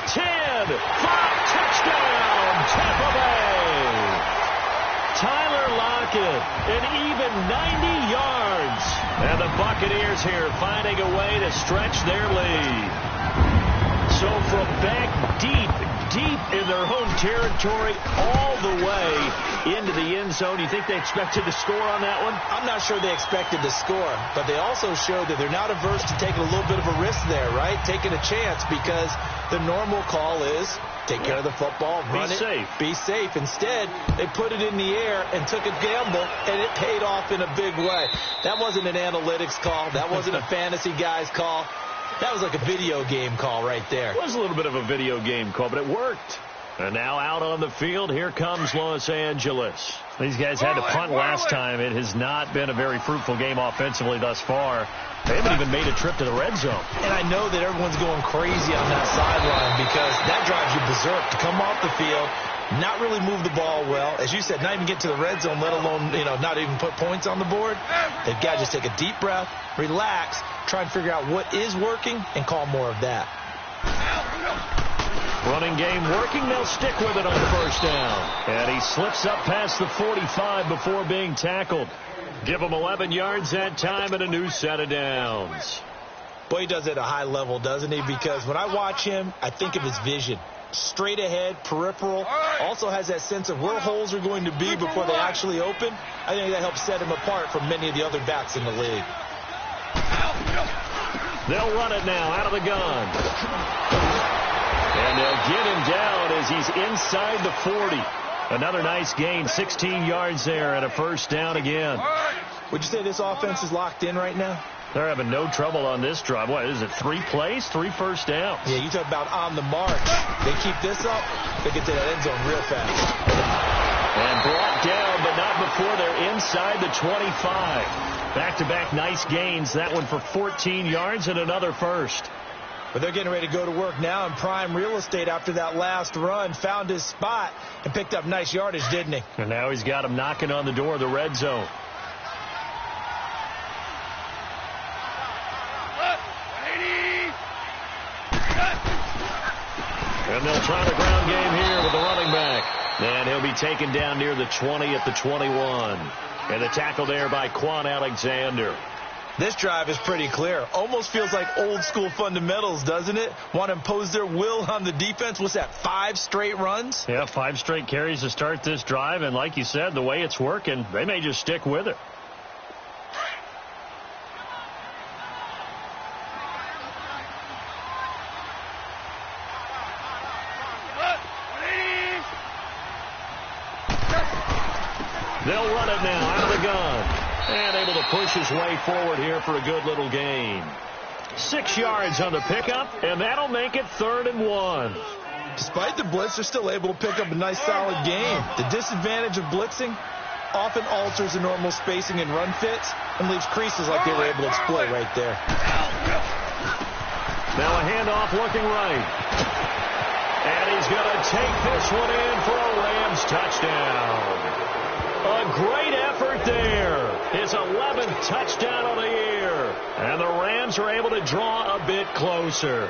10, 5, touchdown, Tampa Bay. Tyler Lockett, an even 90 yards. And the Buccaneers here finding a way to stretch their lead. So from back deep in their home territory all the way into the end zone, you think they expected to score on that one? I'm not sure they expected to score, but they also showed that they're not averse to taking a little bit of a risk there, right? Taking a chance, because the normal call is take care of the football, run it, be safe. Instead, they put it in the air and took a gamble, and it paid off in a big way. That wasn't an analytics call. That wasn't a fantasy guy's call. That was like a video game call right there. It was a little bit of a video game call, but it worked. And now out on the field, here comes Los Angeles. These guys had to punt last time. It has not been a very fruitful game offensively thus far. They haven't even made a trip to the red zone. And I know that everyone's going crazy on that sideline because that drives you berserk to come off the field, not really move the ball well. As you said, not even get to the red zone, let alone, not even put points on the board. They've got to just take a deep breath, relax, try and figure out what is working, and call more of that. Running game working. They'll stick with it on first down. And he slips up past the 45 before being tackled. Give him 11 yards that time and a new set of downs. Boy, he does it at a high level, doesn't he? Because when I watch him, I think of his vision. Straight ahead, peripheral. Also has that sense of where holes are going to be before they actually open. I think that helps set him apart from many of the other backs in the league. They'll run it now out of the gun. And they'll get him down as he's inside the 40. Another nice gain, 16 yards there and a first down again. Would you say this offense is locked in right now? They're having no trouble on this drive. What is it, 3 plays, 3 first downs? Yeah, you talk about on the march. They keep this up, they get to that end zone real fast. And brought down, but not before they're inside the 25. Back-to-back nice gains. That one for 14 yards and another first. But they're getting ready to go to work now in prime real estate after that last run. Found his spot and picked up nice yardage, didn't he? And now he's got him knocking on the door of the red zone. And they'll try the ground game here with the running back. And he'll be taken down near the 20 at the 21. And the tackle there by Quan Alexander. This drive is pretty clear. Almost feels like old school fundamentals, doesn't it? Want to impose their will on the defense. What's that, 5 straight runs? Yeah, 5 straight carries to start this drive. And like you said, the way it's working, they may just stick with it. They'll run it now out of the gun. And able to push his way forward here for a good little gain. 6 yards on the pickup, and that'll make it 3rd and 1. Despite the blitz, they're still able to pick up a nice solid gain. The disadvantage of blitzing often alters the normal spacing and run fits and leaves creases like they were able to exploit right there. Now a handoff looking right. And he's going to take this one in for a Rams touchdown. A great effort there. His 11th touchdown of the year. And the Rams are able to draw a bit closer.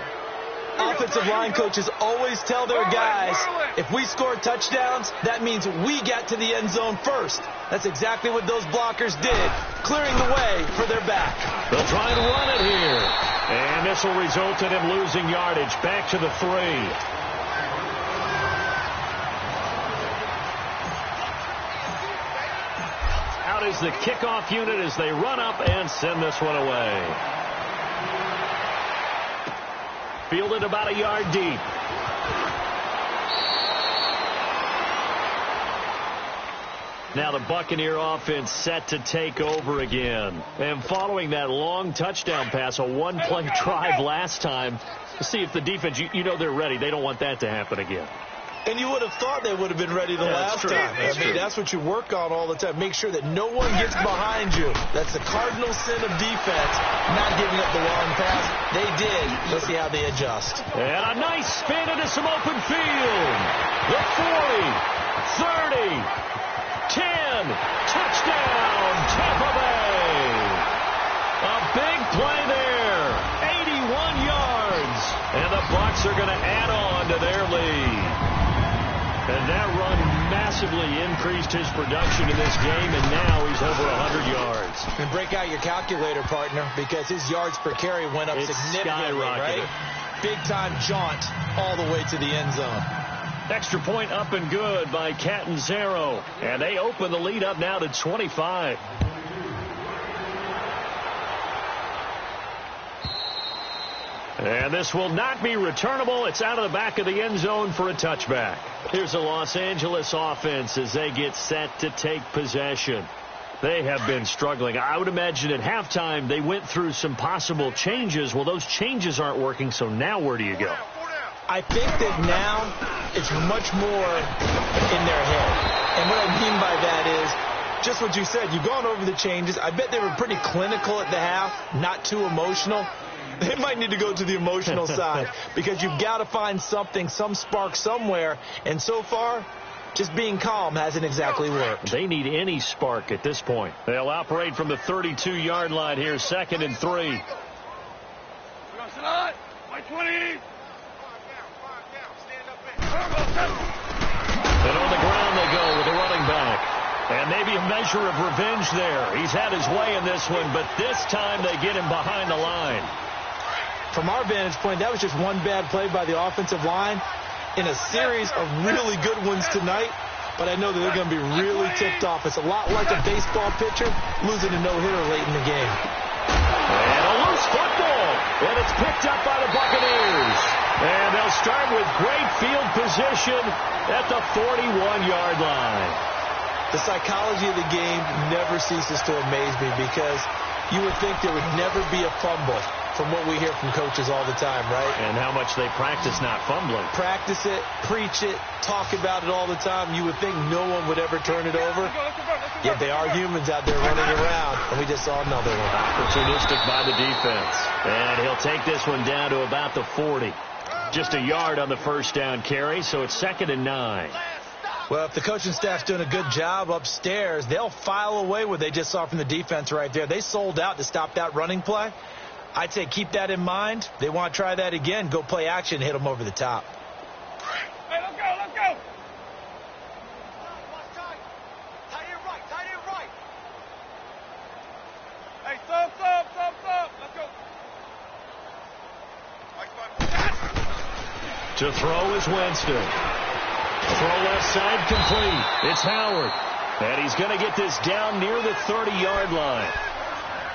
Offensive line coaches always tell their guys, if we score touchdowns, that means we get to the end zone first. That's exactly what those blockers did, clearing the way for their back. They'll try and run it here. And this will result in him losing yardage back to the 3. Is the kickoff unit as they run up and send this one away. Fielded about a yard deep. Now the Buccaneer offense set to take over again. And following that long touchdown pass, a one-play drive last time, to see if the defense, you know they're ready. They don't want that to happen again. And you would have thought they would have been ready the last time. That's what you work on all the time. Make sure that no one gets behind you. That's the cardinal sin of defense, not giving up the long pass. They did. Let's see how they adjust. And a nice spin into some open field. The 40, 30, 10, again. Touchdown, Tampa Bay. A big play there. 81 yards. And the Bucs are going to add on to their lead. And that run massively increased his production in this game, and now he's over 100 yards. And break out your calculator, partner, because his yards per carry went up significantly, right? Big-time jaunt all the way to the end zone. Extra point up and good by Catanzaro. And they open the lead up now to 25. And this will not be returnable. It's out of the back of the end zone for a touchback. Here's the Los Angeles offense as they get set to take possession. They have been struggling. I would imagine at halftime they went through some possible changes. Well, those changes aren't working, so now where do you go? I think that now it's much more in their head. And what I mean by that is just what you said. You've gone over the changes. I bet they were pretty clinical at the half, not too emotional. They might need to go to the emotional side because you've got to find something, some spark somewhere. And so far, just being calm hasn't exactly worked. They need any spark at this point. They'll operate from the 32-yard line here, 2nd and 3. And on the ground they go with the running back. And maybe a measure of revenge there. He's had his way in this one, but this time they get him behind the line. From our vantage point, that was just one bad play by the offensive line in a series of really good ones tonight. But I know that they're going to be really tipped off. It's a lot like a baseball pitcher losing a no-hitter late in the game. And a loose football. And it's picked up by the Buccaneers. And they'll start with great field position at the 41-yard line. The psychology of the game never ceases to amaze me because you would think there would never be a fumble from what we hear from coaches all the time, right? And how much they practice not fumbling. Practice it, preach it, talk about it all the time. You would think no one would ever turn it over. Yet they are humans out there running around, and we just saw another one. Opportunistic by the defense. And he'll take this one down to about the 40. Just a yard on the first down carry, so it's 2nd and 9. Well, if the coaching staff's doing a good job upstairs, they'll file away what they just saw from the defense right there. They sold out to stop that running play. I'd say keep that in mind. They want to try that again. Go play action, hit them over the top. Hey, let's go, let's go. Tight end right. Hey, stop. Let's go. To throw is Winston. Throw left side complete. It's Howard. And he's going to get this down near the 30-yard line.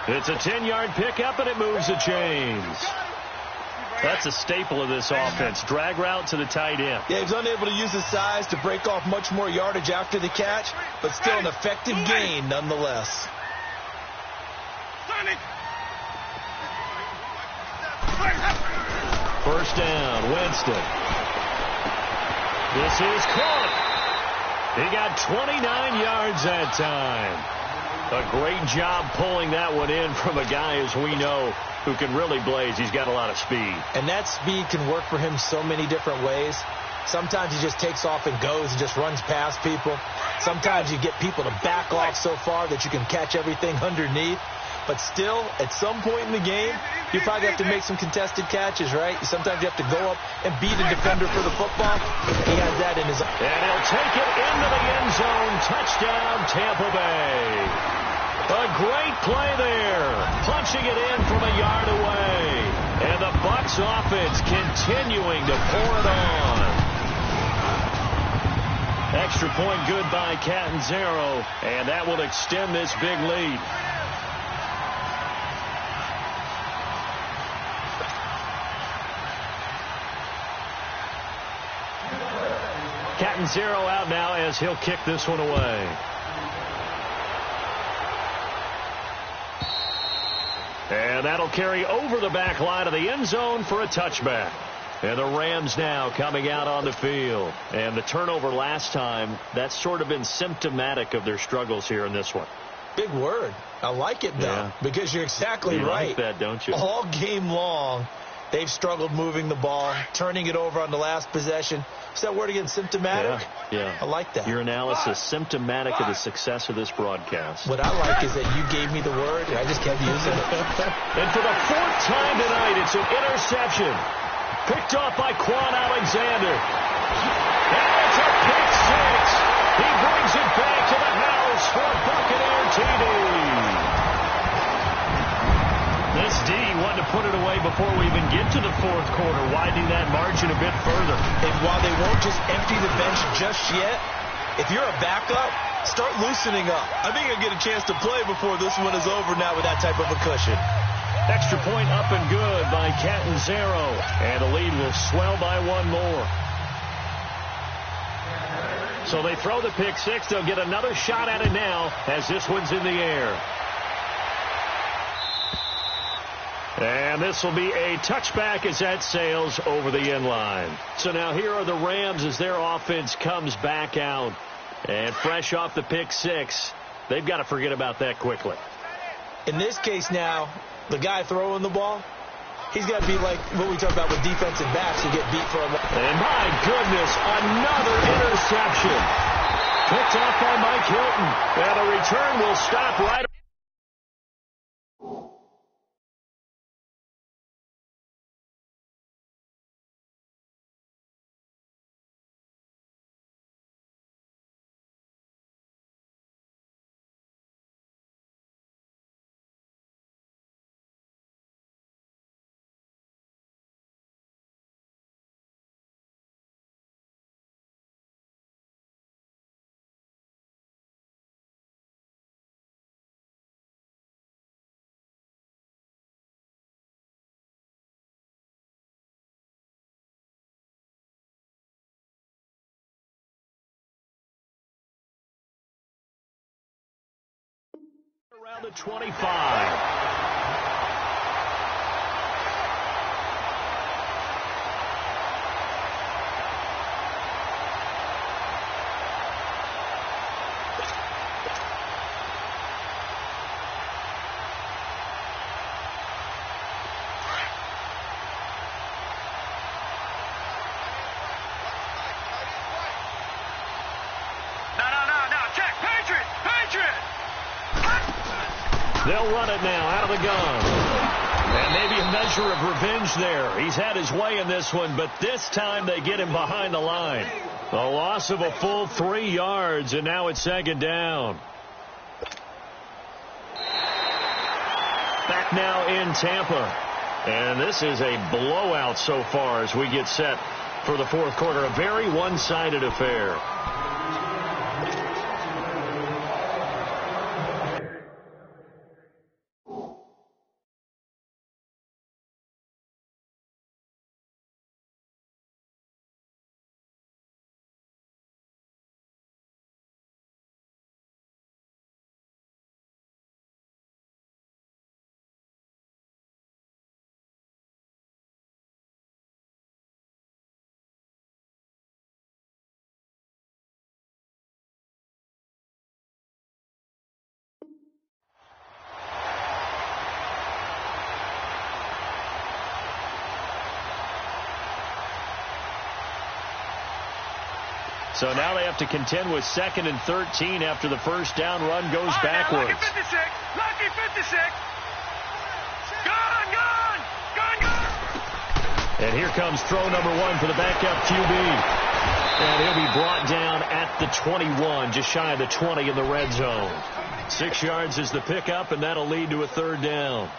It's a 10-yard pickup, and it moves the chains. That's a staple of this offense. Drag route to the tight end. Yeah, he was unable to use his size to break off much more yardage after the catch, but still an effective gain nonetheless. First down, Winston. This is caught. He got 29 yards that time. A great job pulling that one in from a guy, as we know, who can really blaze. He's got a lot of speed. And that speed can work for him so many different ways. Sometimes he just takes off and goes and just runs past people. Sometimes you get people to back off so far that you can catch everything underneath. But still, at some point in the game, you probably have to make some contested catches, right? Sometimes you have to go up and beat a defender for the football. He has that in his... And he'll take it into the end zone. Touchdown, Tampa Bay. A great play there. Punching it in from a yard away. And the Bucs offense continuing to pour it on. Extra point good by Catanzaro. And that will extend this big lead. Catanzaro out now as he'll kick this one away. And that'll carry over the back line of the end zone for a touchback. And the Rams now coming out on the field. And the turnover last time, that's sort of been symptomatic of their struggles here in this one. Big word. I like it, though, because you're exactly right. You like that, don't you? All game long, They've struggled moving the ball, turning it over on the last possession. Is that word again, symptomatic? Yeah. I like that. Your analysis, symptomatic of the success of this broadcast. What I like is that you gave me the word, and I just kept using it. And for the fourth time tonight, it's an interception. Picked off by Quan Alexander. And it's a pick six. He brings it back to the house for Buccaneer TV. This D wanted to put it away before we even get to the fourth quarter, widening that margin a bit further. And while they won't just empty the bench just yet, if you're a backup, start loosening up. I think you'll get a chance to play before this one is over now with that type of a cushion. Extra point up and good by Catanzaro. And the lead will swell by one more. So they throw the pick six. They'll get another shot at it now as this one's in the air. And this will be a touchback as that sails over the end line. So now here are the Rams as their offense comes back out. And fresh off the pick six, they've got to forget about that quickly. In this case now, the guy throwing the ball, he's got to be like what we talk about with defensive backs who get beat for a while. And my goodness, another interception. Picked off by Mike Hilton. And the return will stop right. Around the 25. They'll run it now out of the gun. And maybe a measure of revenge there. He's had his way in this one, but this time they get him behind the line. A loss of a full 3 yards, and now it's second down. Back now in Tampa. And this is a blowout so far as we get set for the fourth quarter. A very one-sided affair. So now they have to contend with 2nd and 13 after the first down run goes backwards. Lucky 56. Lucky 56. Gone. And here comes throw number 1 for the backup QB. And he'll be brought down at the 21, just shy of the 20 in the red zone. 6 yards is the pickup, and that'll lead to a third down.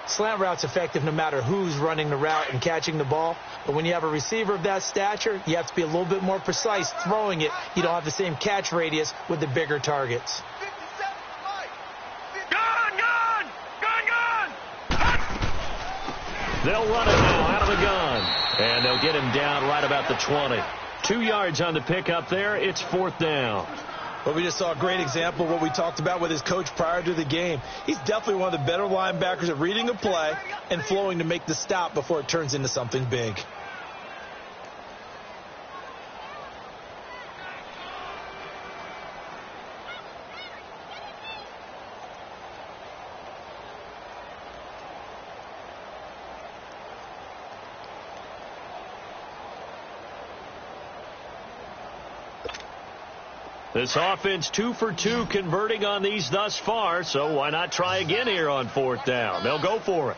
Slant route's effective no matter who's running the route and catching the ball. But when you have a receiver of that stature, you have to be a little bit more precise throwing it. You don't have the same catch radius with the bigger targets. Gone. They'll run it now out of the gun. And they'll get him down right about the 20. 2 yards on the pickup there. It's fourth down. But we just saw a great example of what we talked about with his coach prior to the game. He's definitely one of the better linebackers at reading a play and flowing to make the stop before it turns into something big. This offense 2 for 2 converting on these thus far, so why not try again here on 4th down? They'll go for it.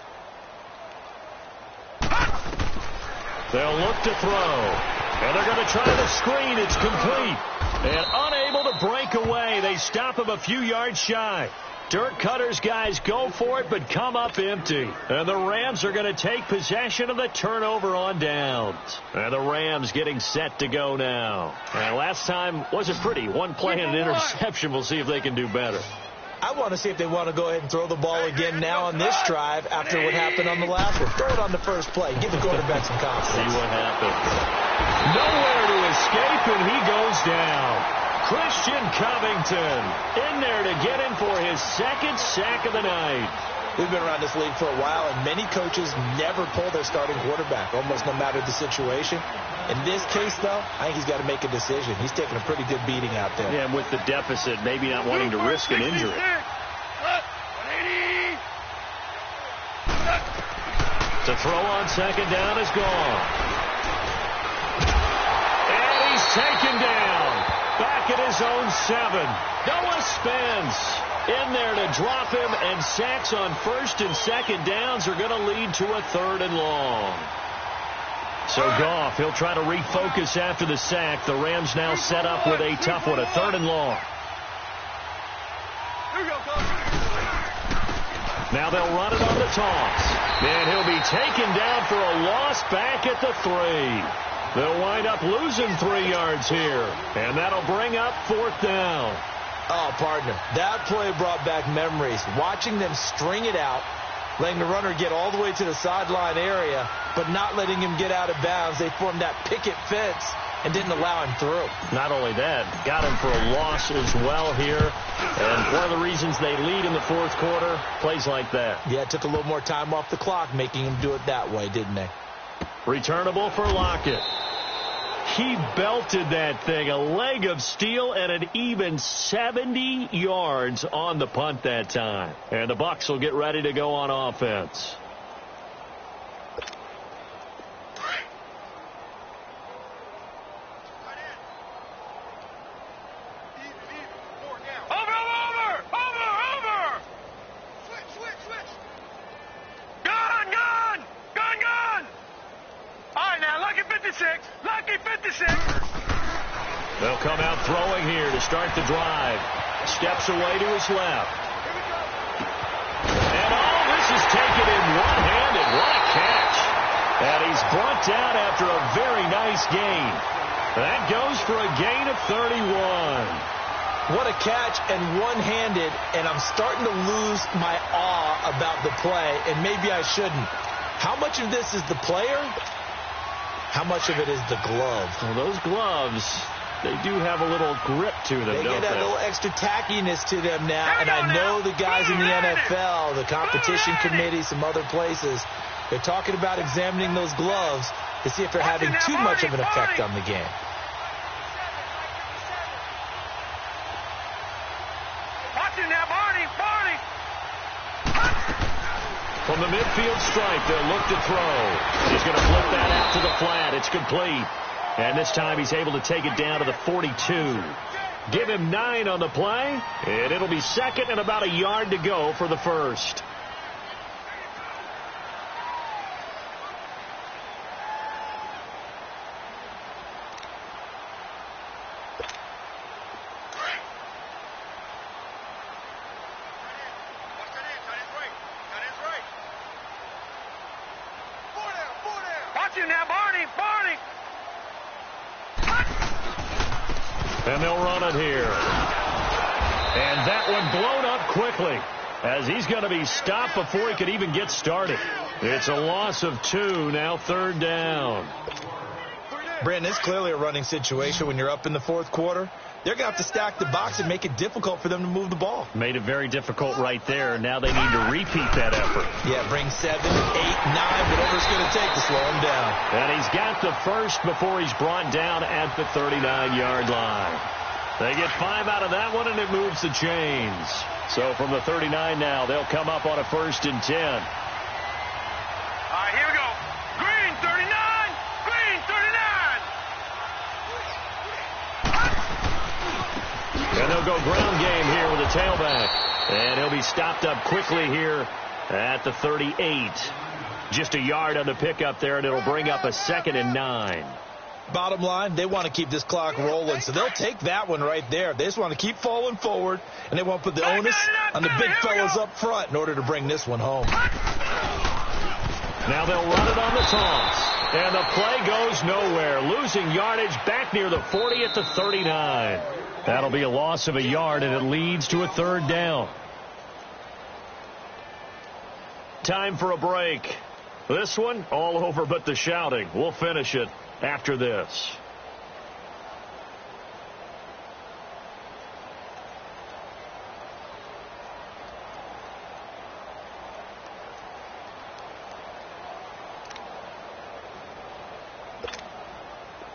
They'll look to throw. And they're going to try the screen. It's complete. And unable to break away. They stop him a few yards shy. Dirk Cutter's guys go for it, but come up empty. And the Rams are going to take possession of the turnover on downs. And the Rams getting set to go now. And last time wasn't pretty. One play and an interception. We'll see if they can do better. I want to see if they want to go ahead and throw the ball again now on this drive after what happened on the last one. Throw it on the first play. Give the quarterback some confidence. See what happens. Nowhere to escape, and he goes down. Christian Covington in there to get him for his 2nd sack of the night. We've been around this league for a while, and many coaches never pull their starting quarterback, almost no matter the situation. In this case, though, I think he's got to make a decision. He's taking a pretty good beating out there. Yeah, and with the deficit, maybe not wanting to risk an injury. To throw on 2nd down is gone. And he's taken down. Back at his own 7. Noah Spence in there to drop him, and sacks on 1st and 2nd downs are going to lead to a 3rd and long. So Goff, he'll try to refocus after the sack. The Rams now set up with a tough one, a 3rd and long. Now they'll run it on the toss. And he'll be taken down for a loss back at the 3. They'll wind up losing 3 yards here. And that'll bring up 4th down. Oh, partner, that play brought back memories. Watching them string it out, letting the runner get all the way to the sideline area, but not letting him get out of bounds. They formed that picket fence and didn't allow him through. Not only that, got him for a loss as well here. And one of the reasons they lead in the 4th quarter, plays like that. Yeah, it took a little more time off the clock, making him do it that way, didn't they? Returnable for Lockett. He belted that thing, a leg of steel, and an even 70 yards on the punt that time. And the Bucs will get ready to go on offense. They'll come out throwing here to start the drive. Steps away to his left. And all this is taken in one-handed. What a catch. And he's brought down after a very nice gain. That goes for a gain of 31. What a catch, and one-handed, and I'm starting to lose my awe about the play, and maybe I shouldn't. How much of this is the player? How much of it is the glove? Well, those gloves, they do have a little grip to them, don't they? They get that little extra tackiness to them now, and I know the guys in the NFL, the competition committee, some other places, they're talking about examining those gloves to see if they're having too much of an effect on the game. From the midfield stripe, they'll look to throw. He's going to flip that out to the flat. It's complete. And this time he's able to take it down to the 42. Give him 9 on the play, and it'll be 2nd and about a yard to go for the 1st. And they'll run it here. And that one blown up quickly as he's going to be stopped before he could even get started. It's a loss of 2, now 3rd down. Brandon, it's clearly a running situation when you're up in the 4th quarter. They're going to have to stack the box and make it difficult for them to move the ball. Made it very difficult right there. Now they need to repeat that effort. Yeah, bring 7, 8, 9, whatever it's going to take to slow him down. And he's got the 1st before he's brought down at the 39-yard line. They get 5 out of that one, and it moves the chains. So from the 39 now, they'll come up on a 1st and 10. All right, here we go. Green 39. Green 39. And they'll go ground game here with a tailback. And he'll be stopped up quickly here at the 38. Just a yard on the pickup there, and it'll bring up a 2nd and 9. Bottom line, they want to keep this clock rolling, so they'll take that one right there. They just want to keep falling forward, and they want to put the onus on the big fellas up front in order to bring this one home. Now they'll run it on the toss. And the play goes nowhere. Losing yardage back near the 40 at the 39. That'll be a loss of a yard, and it leads to a 3rd down. Time for a break. This one, all over but the shouting. We'll finish it after this.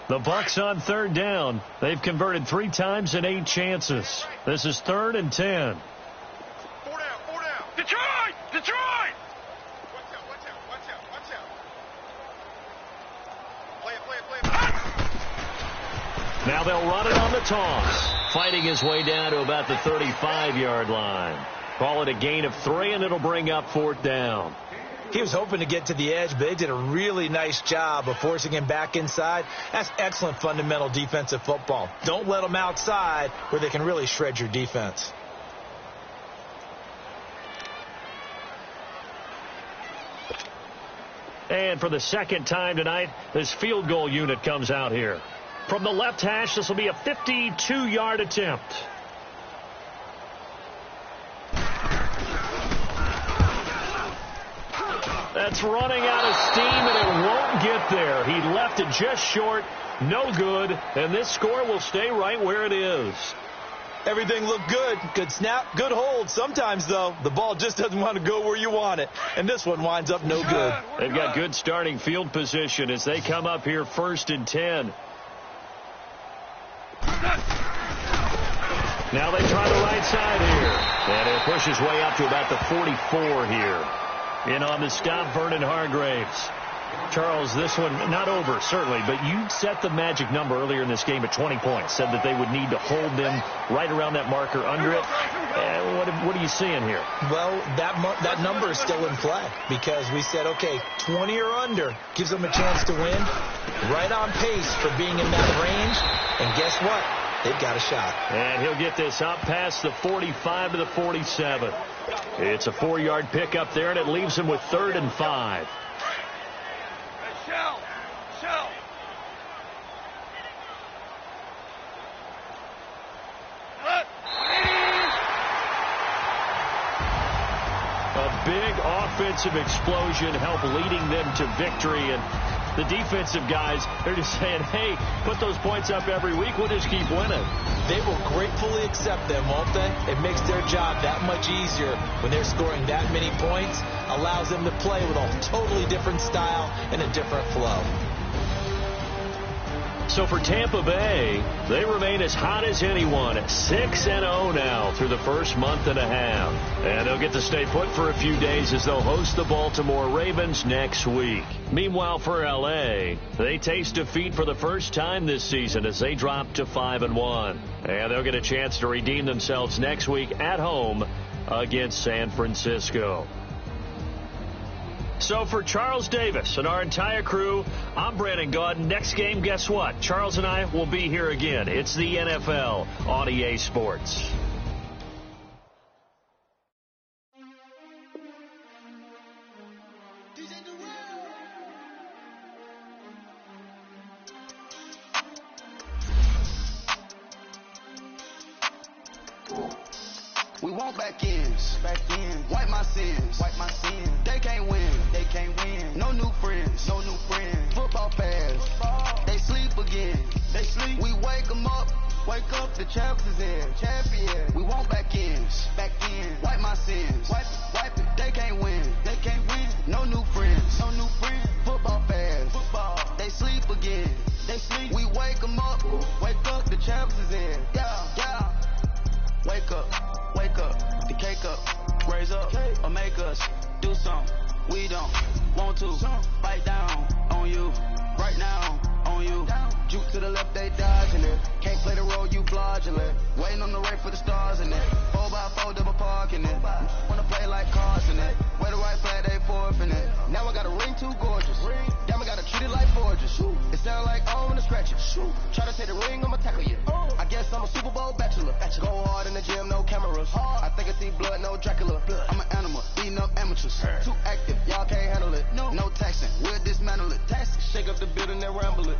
The Bucs on 3rd down. They've converted 3 times in 8 chances. This is 3rd and 10. 4 down. Detroit! Watch out. Play it. Now they'll run it on the toss. Fighting his way down to about the 35-yard line. Call it a gain of 3, and it'll bring up 4th down. He was hoping to get to the edge, but they did a really nice job of forcing him back inside. That's excellent fundamental defensive football. Don't let them outside where they can really shred your defense. And for the 2nd time tonight, this field goal unit comes out here. From the left hash, this will be a 52-yard attempt. That's running out of steam, and it won't get there. He left it just short. No good. And this score will stay right where it is. Everything looked good. Good snap, good hold. Sometimes, though, the ball just doesn't want to go where you want it. And this one winds up no good. They've got good starting field position as they come up here 1st and 10. Now they try the right side here. And it pushes way up to about the 44 here. In on the stop, Vernon Hargraves. Charles, this one not over, certainly, but you set the magic number earlier in this game at 20 points. Said that they would need to hold them right around that marker under it. What are you seeing here? Well, that number is still in play because we said, okay, 20 or under gives them a chance to win. Right on pace for being in that range. And guess what? They've got a shot. And he'll get this up past the 45 to the 47. It's a 4-yard pickup there, and it leaves him with 3rd and 5. Shell. A big offensive explosion helped leading them to victory, and the defensive guys, they're just saying, hey, put those points up every week. We'll just keep winning. They will gratefully accept them, won't they? It makes their job that much easier when they're scoring that many points. Allows them to play with a totally different style and a different flow. So for Tampa Bay, they remain as hot as anyone at 6-0 now through the first month and a half. And they'll get to stay put for a few days as they'll host the Baltimore Ravens next week. Meanwhile, for L.A., they taste defeat for the first time this season as they drop to 5-1. And they'll get a chance to redeem themselves next week at home against San Francisco. So for Charles Davis and our entire crew, I'm Brandon Gaudin. Next game, guess what? Charles and I will be here again. It's the NFL on EA Sports. We want back ends. Wipe my sins. They can't win. No new friends. Football fast. They sleep again. We wake them up. The champions in. We want back ends. Wipe my sins. Wipe it. They can't win. No new friends. Football fast. They sleep again. We wake them up. The champions in. Yeah. Wake up, the cake up, raise up, or make us do something we don't want to. Bite down on you right now. on you. Juke to the left, they dodging it. Can't play the role, you fraudulent. Waiting on the rain for the stars in it. 4x4 double parking it. Wanna play like cars in it. Where the white flag, they forfeit it. Now I got a ring too gorgeous. Damn, I gotta treat it like forges. It sound like I wanna scratch it. Try to take the ring, I'ma tackle you. I guess I'm a Super Bowl bachelor. Go hard in the gym, no cameras. I think I see blood, no Dracula. I'm an animal, beating up amateurs. Too active, y'all can't handle it. No taxing, we'll dismantle it. Shake up the building and ramble it.